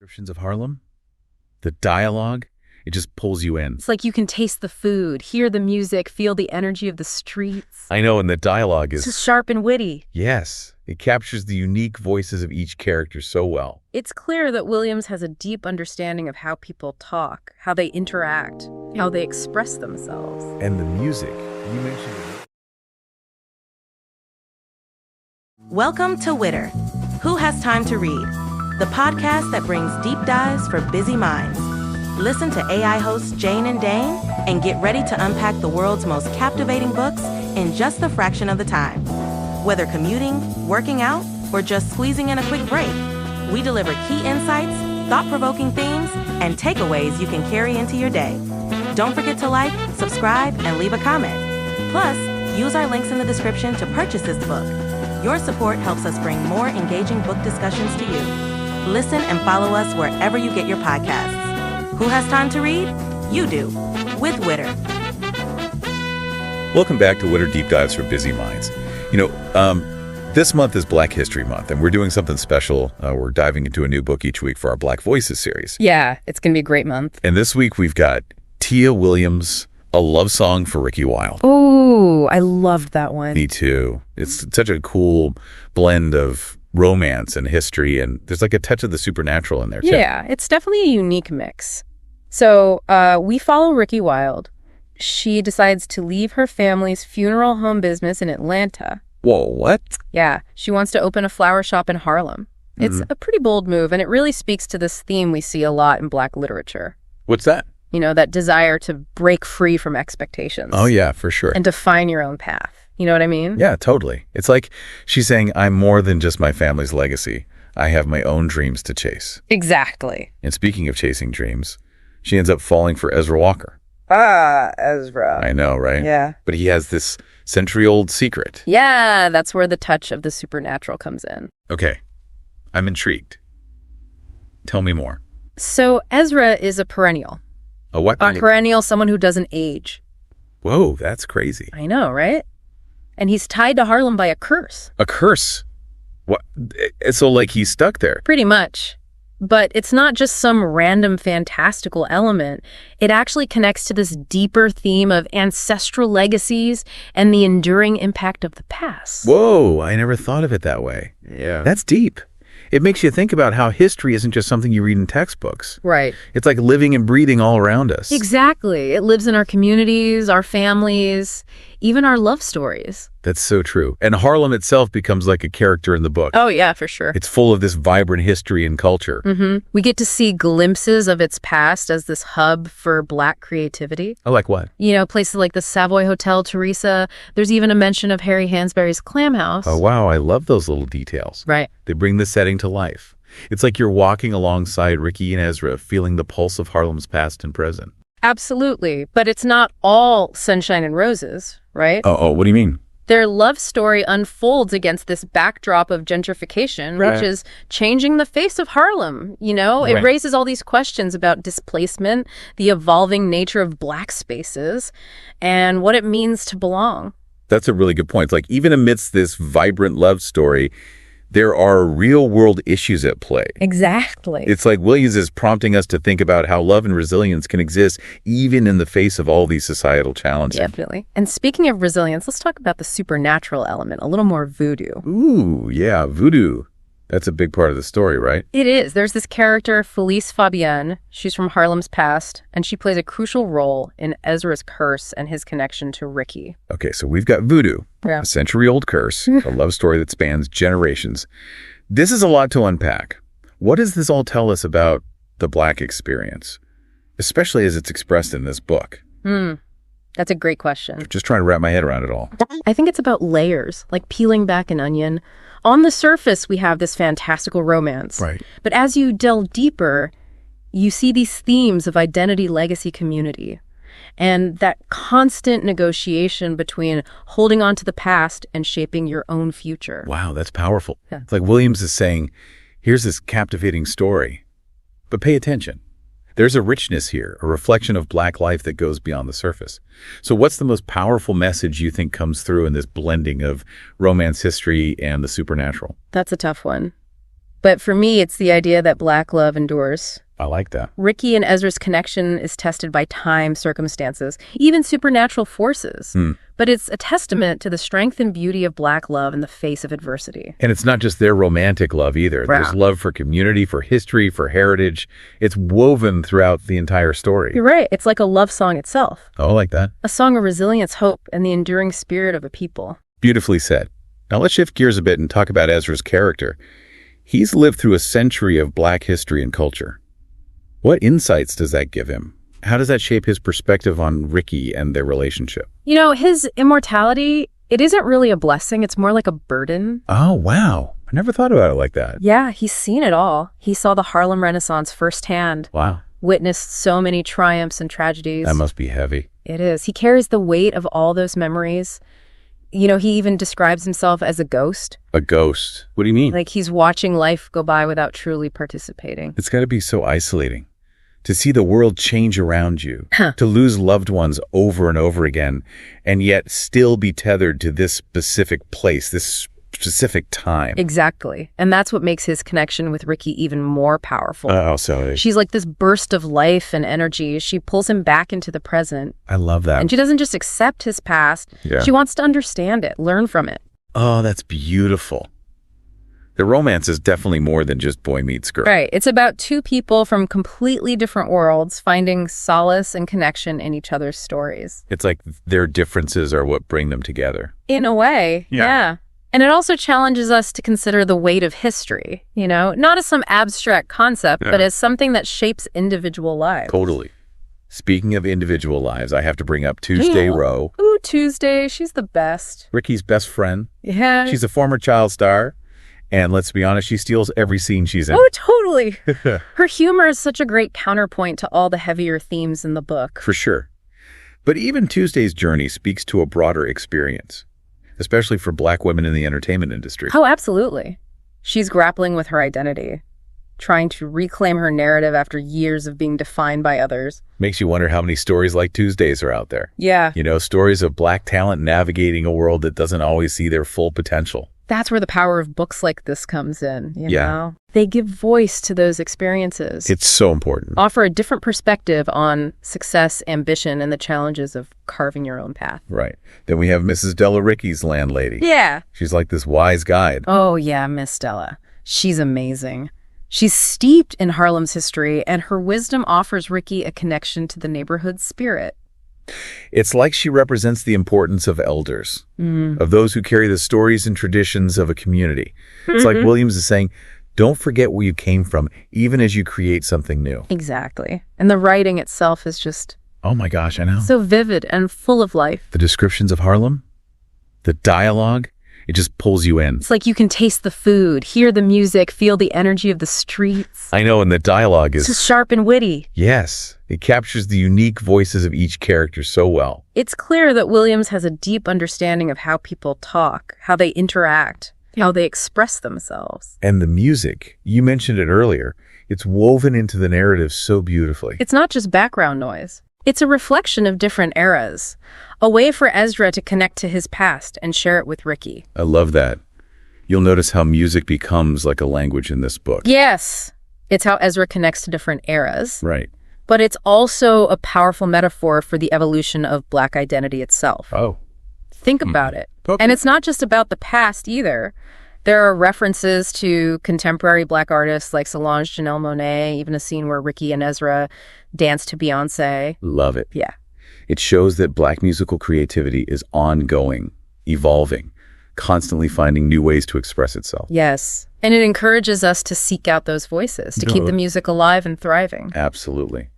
descriptions of Harlem, the dialogue, it just pulls you in. It's like you can taste the food, hear the music, feel the energy of the streets. I know, and the dialogue is... It's just sharp and witty. Yes, it captures the unique voices of each character so well. It's clear that Williams has a deep understanding of how people talk, how they interact, how they express themselves. And the music, you mentioned it. Welcome to Witter, Who Has Time to Read, the podcast that brings deep dives for busy minds. Listen to AI hosts Jane and Dane and get ready to unpack the world's most captivating books in just a fraction of the time. Whether commuting, working out, or just squeezing in a quick break, we deliver key insights, thought-provoking themes, and takeaways you can carry into your day. Don't forget to like, subscribe, and leave a comment. Plus, use our links in the description to purchase this book. Your support helps us bring more engaging book discussions to you. Listen and follow us wherever you get your podcasts. Who has time to read? You do, with Witter. Welcome back to Witter Deep Dives for Busy Minds. This month is Black History Month, and we're doing something special. We're diving into a new book each week for our Black Voices series. Yeah, it's going to be a great month. And this week we've got Tia Williams' A Love Song for Ricki Wilde. Oh, I loved that one. Me too. It's such a cool blend of romance and history, and there's like a touch of the supernatural in there, too. Yeah, it's definitely a unique mix. So we follow Ricki Wilde. She decides to leave her family's funeral home business in Atlanta. Whoa, what? Yeah, she wants to open a flower shop in Harlem. It's a pretty bold move, and it really speaks to this theme we see a lot in Black literature. What's that? You know, that desire to break free from expectations. Oh, yeah, for sure. And define your own path. You know what I mean? Yeah, totally. It's like she's saying, I'm more than just my family's legacy. I have my own dreams to chase. Exactly. And speaking of chasing dreams, she ends up falling for Ezra Walker. Ah, Ezra. I know, right? Yeah. But he has this century-old secret. Yeah, that's where the touch of the supernatural comes in. Okay, I'm intrigued. Tell me more. So Ezra is a perennial. A what? A perennial, someone who doesn't age. Whoa, that's crazy. I know, right? And he's tied to Harlem by a curse. A curse? What? So, like, he's stuck there? Pretty much. But it's not just some random fantastical element. It actually connects to this deeper theme of ancestral legacies and the enduring impact of the past. Whoa, I never thought of it that way. Yeah. That's deep. It makes you think about how history isn't just something you read in textbooks. Right. It's like living and breathing all around us. Exactly. It lives in our communities, our families, even our love stories. That's so true. And Harlem itself becomes like a character in the book. Oh, yeah, for sure. It's full of this vibrant history and culture. We get to see glimpses of its past as this hub for Black creativity. Oh, like what? You know, places like the Savoy Hotel, Teresa. There's even a mention of Harry Hansberry's Clam House. Oh, wow. I love those little details. Right. They bring the setting to life. It's like you're walking alongside Ricki and Ezra, feeling the pulse of Harlem's past and present. Absolutely. But it's not all sunshine and roses, right? Oh, what do you mean? Their love story unfolds against this backdrop of gentrification, Right. which is changing the face of Harlem. You know, it Right. raises all these questions about displacement, the evolving nature of Black spaces, and what it means to belong. That's a really good point. It's like even amidst this vibrant love story, there are real-world issues at play. Exactly. It's like Williams is prompting us to think about how love and resilience can exist even in the face of all these societal challenges. Definitely. And speaking of resilience, let's talk about the supernatural element, a little more voodoo. Ooh, yeah, voodoo. That's a big part of the story, right? It is. There's this character, Felice Fabienne. She's from Harlem's past, and she plays a crucial role in Ezra's curse and his connection to Ricki. Okay, so we've got voodoo, Yeah. a century-old curse, a love story that spans generations. This is a lot to unpack. What does this all tell us about the Black experience, especially as it's expressed in this book? That's a great question. Just trying to wrap my head around it all. I think it's about layers, like peeling back an onion. On the surface, we have this fantastical romance. Right. But as you delve deeper, you see these themes of identity, legacy, community, and that constant negotiation between holding on to the past and shaping your own future. Wow, that's powerful. Yeah. It's like Williams is saying, here's this captivating story, but pay attention. There's a richness here, a reflection of Black life that goes beyond the surface. So what's the most powerful message you think comes through in this blending of romance history and the supernatural? That's a tough one. But for me, it's the idea that Black love endures. I like that. Ricki and Ezra's connection is tested by time, circumstances, even supernatural forces. But it's a testament to the strength and beauty of Black love in the face of adversity. And it's not just their romantic love either. Right. There's love for community, for history, for heritage. It's woven throughout the entire story. You're right. It's like a love song itself. Oh, I like that. A song of resilience, hope, and the enduring spirit of a people. Beautifully said. Now let's shift gears a bit and talk about Ezra's character. He's lived through a century of Black history and culture. What insights does that give him? How does that shape his perspective on Ricki and their relationship? You know, his immortality, it isn't really a blessing. It's more like a burden. Oh, wow. I never thought about it like that. Yeah, he's seen it all. He saw the Harlem Renaissance firsthand. Wow. Witnessed so many triumphs and tragedies. That must be heavy. It is. He carries the weight of all those memories. You know, he even describes himself as a ghost. A ghost? What do you mean? Like he's watching life go by without truly participating. It's got to be so isolating. To see the world change around you, to lose loved ones over and over again, and yet still be tethered to this specific place, this specific time. Exactly. And that's what makes his connection with Ricki even more powerful. Oh, so she's like this burst of life and energy. She pulls him back into the present. I love that. And she doesn't just accept his past. Yeah. She wants to understand it, learn from it. Oh, that's beautiful. The romance is definitely more than just boy meets girl. Right. It's about two people from completely different worlds finding solace and connection in each other's stories. It's like their differences are what bring them together. In a way, yeah. And it also challenges us to consider the weight of history, you know, not as some abstract concept, but as something that shapes individual lives. Totally. Speaking of individual lives, I have to bring up Tuesday Rowe. Ooh, Tuesday. She's the best. Ricki's best friend. Yeah. She's a former child star. And let's be honest, she steals every scene she's in. Oh, totally. Her humor is such a great counterpoint to all the heavier themes in the book. For sure. But even Tuesday's journey speaks to a broader experience, especially for Black women in the entertainment industry. Oh, absolutely. She's grappling with her identity, trying to reclaim her narrative after years of being defined by others. Makes you wonder how many stories like Tuesday's are out there. Yeah. You know, stories of Black talent navigating a world that doesn't always see their full potential. That's where the power of books like this comes in, you know? They give voice to those experiences. It's so important. Offer a different perspective on success, ambition, and the challenges of carving your own path. Right. Then we have Mrs. Della Ricki's landlady. Yeah. She's like this wise guide. Oh, yeah, Miss Della. She's amazing. She's steeped in Harlem's history, and her wisdom offers Ricki a connection to the neighborhood spirit. It's like she represents the importance of elders, of those who carry the stories and traditions of a community. It's like Williams is saying, don't forget where you came from, even as you create something new. Exactly. And the writing itself is just... Oh my gosh, I know. so vivid and full of life. The descriptions of Harlem, the dialogue, it just pulls you in. It's like you can taste the food, hear the music, feel the energy of the streets. I know, and the dialogue is... It's sharp and witty. Yes, it captures the unique voices of each character so well. It's clear that Williams has a deep understanding of how people talk, how they interact, how they express themselves. And the music, you mentioned it earlier, it's woven into the narrative so beautifully. It's not just background noise. It's a reflection of different eras, a way for Ezra to connect to his past and share it with Ricki. I love that. You'll notice how music becomes like a language in this book. Yes, it's how Ezra connects to different eras. Right. But it's also a powerful metaphor for the evolution of Black identity itself. Oh. Think about it. Okay. And it's not just about the past either. There are references to contemporary Black artists like Solange Janelle Monáe, even a scene where Ricki and Ezra dance to Beyonce. Love it. Yeah. It shows that Black musical creativity is ongoing, evolving, constantly finding new ways to express itself. Yes. And it encourages us to seek out those voices, to keep the music alive and thriving. Absolutely.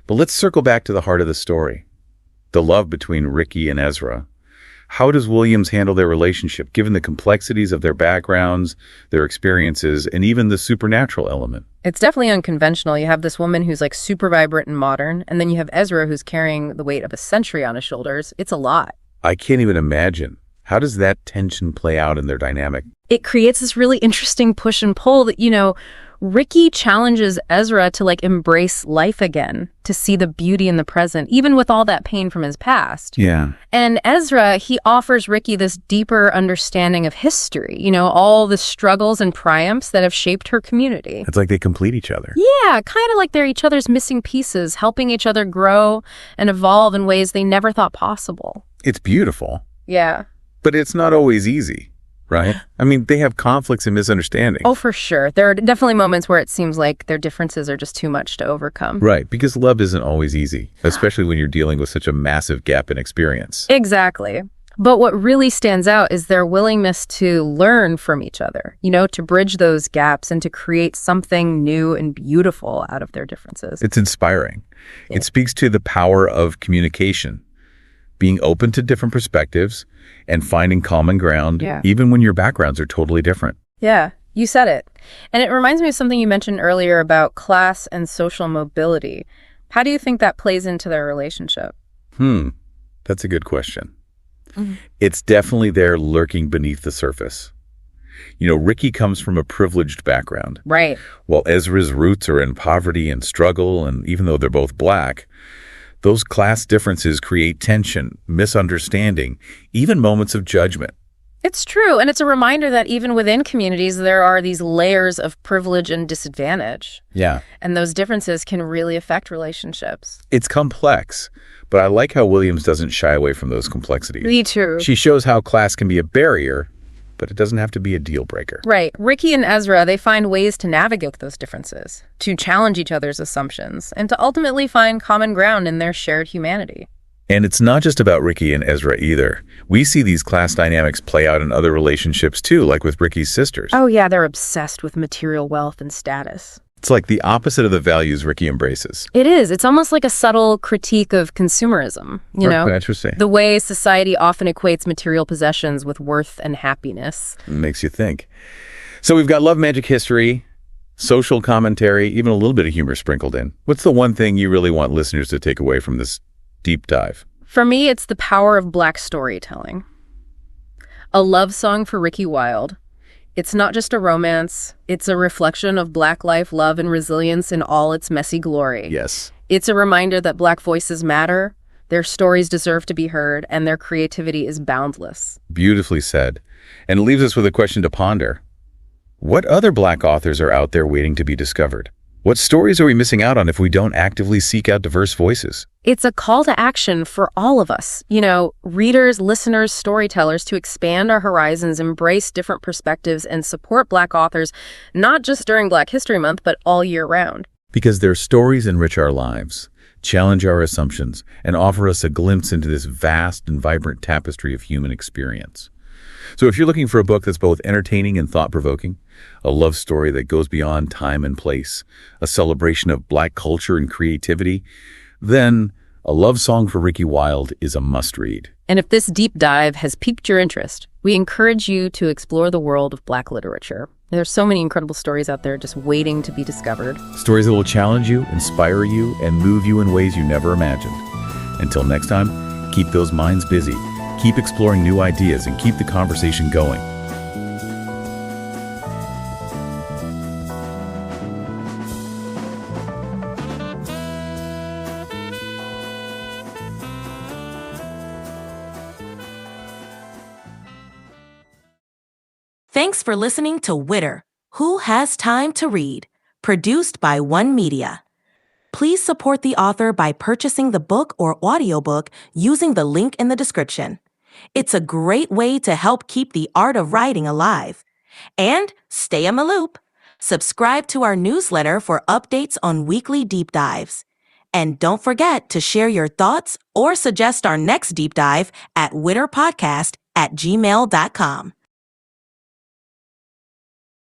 But let's circle back to the heart of the story, the love between Ricki and Ezra. How does Williams handle their relationship, given the complexities of their backgrounds, their experiences, and even the supernatural element? It's definitely unconventional. You have this woman who's like super vibrant and modern, and then you have Ezra who's carrying the weight of a century on his shoulders. It's a lot. I can't even imagine. How does that tension play out in their dynamic? It creates this really interesting push and pull that, you know, Ricki challenges Ezra to embrace life again, to see the beauty in the present, even with all that pain from his past. Yeah. And Ezra, he offers Ricki this deeper understanding of history, all the struggles and triumphs that have shaped her community. It's like they complete each other. Yeah, kind of like they're each other's missing pieces, helping each other grow and evolve in ways they never thought possible. It's beautiful. Yeah. But it's not always easy, right? I mean, they have conflicts and misunderstandings. Oh, for sure. There are definitely moments where it seems like their differences are just too much to overcome. Right, because love isn't always easy, especially when you're dealing with such a massive gap in experience. Exactly. But what really stands out is their willingness to learn from each other, to bridge those gaps and to create something new and beautiful out of their differences. It's inspiring. Yeah. It speaks to the power of communication, being open to different perspectives and finding common ground, even when your backgrounds are totally different. Yeah, you said it. And it reminds me of something you mentioned earlier about class and social mobility. How do you think that plays into their relationship? That's a good question. It's definitely there lurking beneath the surface. Ricki comes from a privileged background. Right. While Ezra's roots are in poverty and struggle, and even though they're both Black, those class differences create tension, misunderstanding, even moments of judgment. It's true, and it's a reminder that even within communities, there are these layers of privilege and disadvantage. Yeah. And those differences can really affect relationships. It's complex, but I like how Williams doesn't shy away from those complexities. Me too. She shows how class can be a barrier, but it doesn't have to be a deal breaker. Right. Ricki and Ezra, they find ways to navigate those differences, to challenge each other's assumptions, and to ultimately find common ground in their shared humanity. And it's not just about Ricki and Ezra either. We see these class dynamics play out in other relationships too, like with Ricki's sisters. Oh yeah, they're obsessed with material wealth and status. It's like the opposite of the values Ricki embraces. It is. It's almost like a subtle critique of consumerism, Interesting. The way society often equates material possessions with worth and happiness. It makes you think. So we've got love, magic, history, social commentary, even a little bit of humor sprinkled in. What's the one thing you really want listeners to take away from this deep dive? For me, it's the power of Black storytelling. A love song for Ricki Wilde. It's not just a romance. It's a reflection of Black life, love, and resilience in all its messy glory. Yes. It's a reminder that Black voices matter, their stories deserve to be heard, and their creativity is boundless. Beautifully said. And it leaves us with a question to ponder. What other Black authors are out there waiting to be discovered? What stories are we missing out on if we don't actively seek out diverse voices? It's a call to action for all of us, readers, listeners, storytellers, to expand our horizons, embrace different perspectives, and support Black authors, not just during Black History Month, but all year round. Because their stories enrich our lives, challenge our assumptions, and offer us a glimpse into this vast and vibrant tapestry of human experience. So if you're looking for a book that's both entertaining and thought-provoking, a love story that goes beyond time and place, a celebration of Black culture and creativity, then A Love Song for Ricki Wilde is a must-read. And if this deep dive has piqued your interest, we encourage you to explore the world of Black literature. There's so many incredible stories out there just waiting to be discovered. Stories that will challenge you, inspire you, and move you in ways you never imagined. Until next time, keep those minds busy, keep exploring new ideas, and keep the conversation going. Thanks for listening to Witter, Who Has Time to Read, produced by One Media. Please support the author by purchasing the book or audiobook using the link in the description. It's a great way to help keep the art of writing alive. And stay in the loop. Subscribe to our newsletter for updates on weekly deep dives. And don't forget to share your thoughts or suggest our next deep dive at witterpodcast@gmail.com.